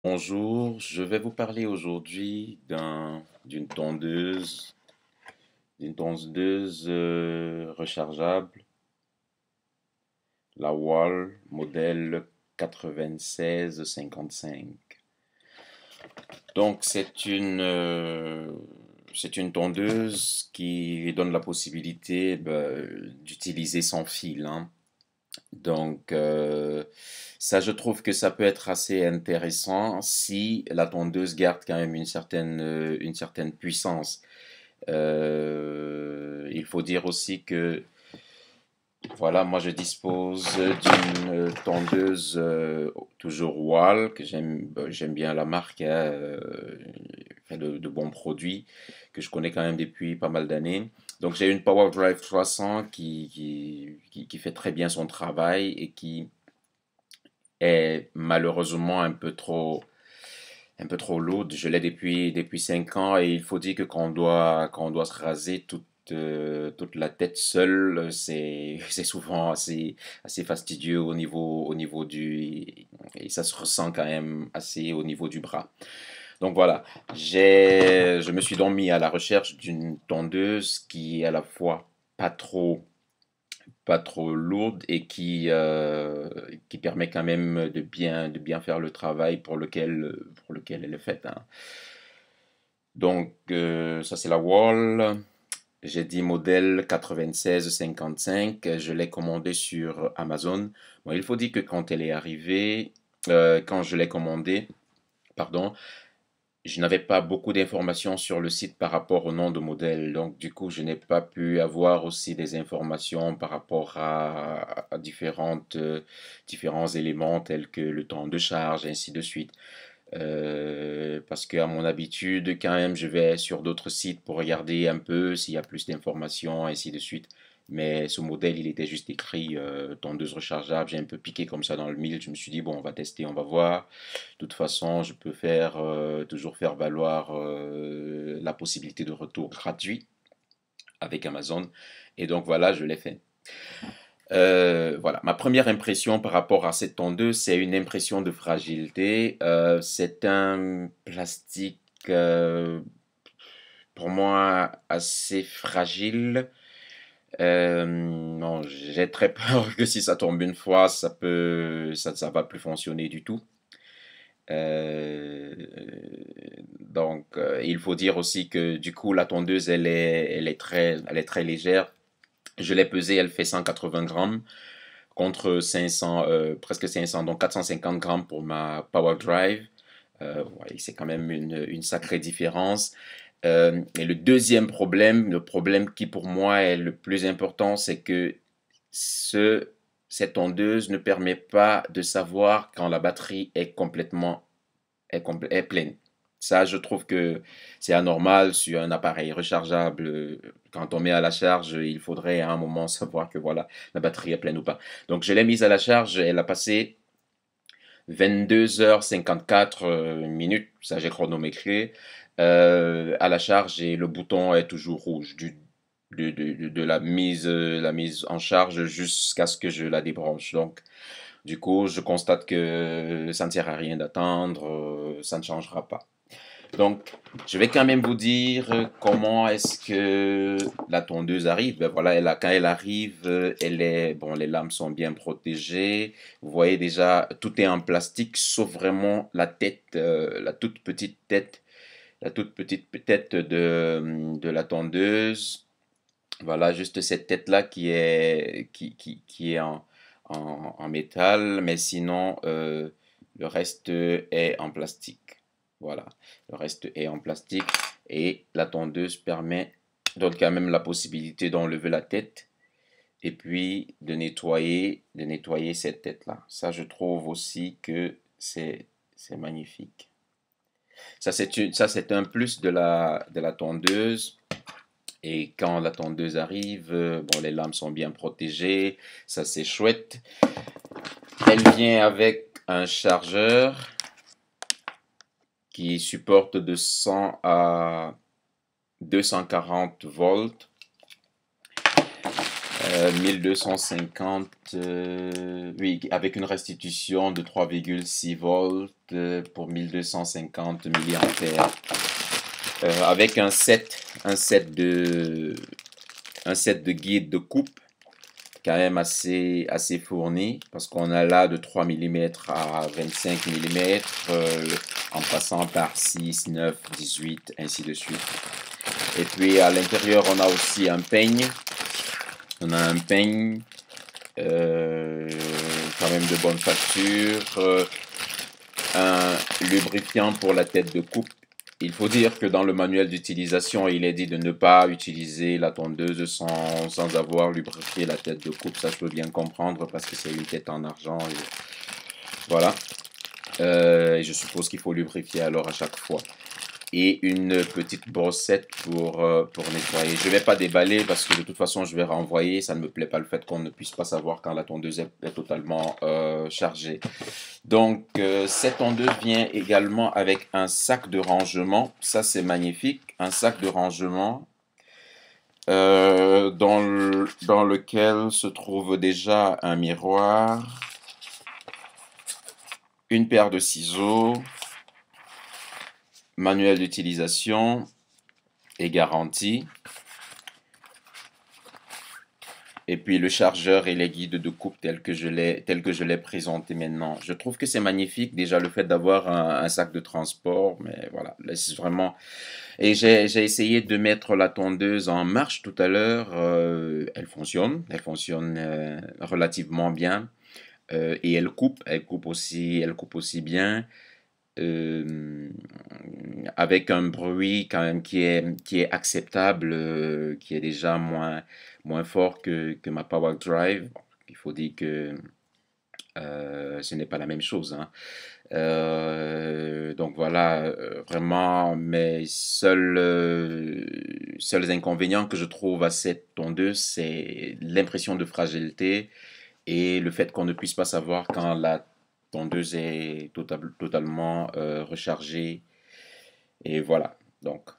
Bonjour, je vais vous parler aujourd'hui d'une tondeuse rechargeable, la Wall modèle 9655. Donc c'est une tondeuse qui donne la possibilité d'utiliser sans fil, hein. Donc, ça, je trouve que ça peut être assez intéressant si la tondeuse garde quand même une certaine puissance. Il faut dire aussi que, voilà, moi je dispose d'une tondeuse toujours Wall, que j'aime bien la marque, hein, fait de bons produits, que je connais quand même depuis pas mal d'années. Donc j'ai une Power Drive 300 qui fait très bien son travail et qui est malheureusement un peu trop lourde. Je l'ai depuis 5 ans et il faut dire que quand on doit se raser toute la tête seule, c'est souvent assez fastidieux au niveau du... Et ça se ressent quand même assez au niveau du bras. Donc voilà, je me suis donc mis à la recherche d'une tondeuse qui est à la fois pas trop pas trop lourde et qui permet quand même de bien faire le travail pour lequel elle est faite, hein. Donc, ça, c'est la Wall. J'ai dit modèle 9655. Je l'ai commandé sur Amazon. Bon, il faut dire que quand elle est arrivée, quand je l'ai commandée, pardon, je n'avais pas beaucoup d'informations sur le site par rapport au nom de modèle, donc du coup, je n'ai pas pu avoir aussi des informations par rapport à différents éléments tels que le temps de charge, et ainsi de suite. Parce qu'à mon habitude, quand même, je vais sur d'autres sites pour regarder un peu s'il y a plus d'informations, ainsi de suite. Mais ce modèle, il était juste écrit tondeuse rechargeable. J'ai un peu piqué comme ça dans le mille. Je me suis dit, bon, on va tester, on va voir. De toute façon, je peux toujours faire valoir la possibilité de retour gratuit avec Amazon. Et donc voilà, je l'ai fait. Voilà, ma première impression par rapport à cette tondeuse, c'est une impression de fragilité. C'est un plastique, pour moi, assez fragile. Non, j'ai très peur que si ça tombe une fois, ça va plus fonctionner du tout. Euh, donc, il faut dire aussi que du coup, la tondeuse, elle est très légère. Je l'ai pesée, elle fait 180 grammes contre 500, presque 500, donc 450 grammes pour ma Power Drive. Ouais, c'est quand même une sacrée différence. Et le deuxième problème, le problème qui pour moi est le plus important, c'est que ce, cette tondeuse ne permet pas de savoir quand la batterie est pleine. Ça, je trouve que c'est anormal sur un appareil rechargeable. Quand on met à la charge, il faudrait à un moment savoir que voilà, la batterie est pleine ou pas. Donc, je l'ai mise à la charge, elle a passé 22h54 minutes, ça j'ai chronométré, à la charge et le bouton est toujours rouge de la mise en charge jusqu'à ce que je la débranche. Donc, du coup, je constate que ça ne sert à rien d'attendre, ça ne changera pas. Donc, je vais quand même vous dire comment est-ce que la tondeuse arrive. Ben voilà, quand elle arrive, bon, les lames sont bien protégées. Vous voyez déjà, tout est en plastique, sauf vraiment la tête, la toute petite tête de la tondeuse. Voilà, juste cette tête-là qui est en métal, mais sinon, le reste est en plastique. Voilà, le reste est en plastique et la tondeuse donne quand même la possibilité d'enlever la tête et puis de nettoyer cette tête-là. Ça, je trouve aussi que c'est magnifique. Ça, c'est un plus de la tondeuse. Et quand la tondeuse arrive, bon, les lames sont bien protégées, ça c'est chouette. Elle vient avec un chargeur qui supporte de 100 à 240 volts. 1250, oui, avec une restitution de 3,6 volts pour 1250 milliampères. Avec un set de guide de coupe quand même assez fourni, parce qu'on a là de 3 mm à 25 mm, en passant par 6, 9, 18, ainsi de suite. Et puis à l'intérieur, on a aussi un peigne. On a un peigne quand même de bonne facture, un lubrifiant pour la tête de coupe. Il faut dire que dans le manuel d'utilisation, il est dit de ne pas utiliser la tondeuse sans avoir lubrifié la tête de coupe. Ça, je peux bien comprendre parce que c'est une tête en argent. Et voilà. Et je suppose qu'il faut lubrifier alors à chaque fois. Et une petite brossette pour nettoyer. Je ne vais pas déballer parce que de toute façon, je vais renvoyer. Ça ne me plaît pas le fait qu'on ne puisse pas savoir quand la tondeuse est totalement chargée. Donc, cette tondeuse vient également avec un sac de rangement. Ça, c'est magnifique. Un sac de rangement dans lequel se trouve déjà un miroir, une paire de ciseaux, manuel d'utilisation et garantie. Et puis le chargeur et les guides de coupe tel que je l'ai présenté maintenant. Je trouve que c'est magnifique déjà le fait d'avoir un sac de transport, mais voilà, là, c'est vraiment. Et j'ai essayé de mettre la tondeuse en marche tout à l'heure. Elle fonctionne relativement bien. Et elle coupe aussi bien. euh, Avec un bruit quand même qui est acceptable, qui est déjà moins fort que ma Power Drive. Bon, il faut dire que ce n'est pas la même chose, hein. Donc voilà, vraiment mes seuls inconvénients que je trouve à cette tondeuse, c'est l'impression de fragilité et le fait qu'on ne puisse pas savoir quand la tondeuse est totalement rechargée. Et voilà, donc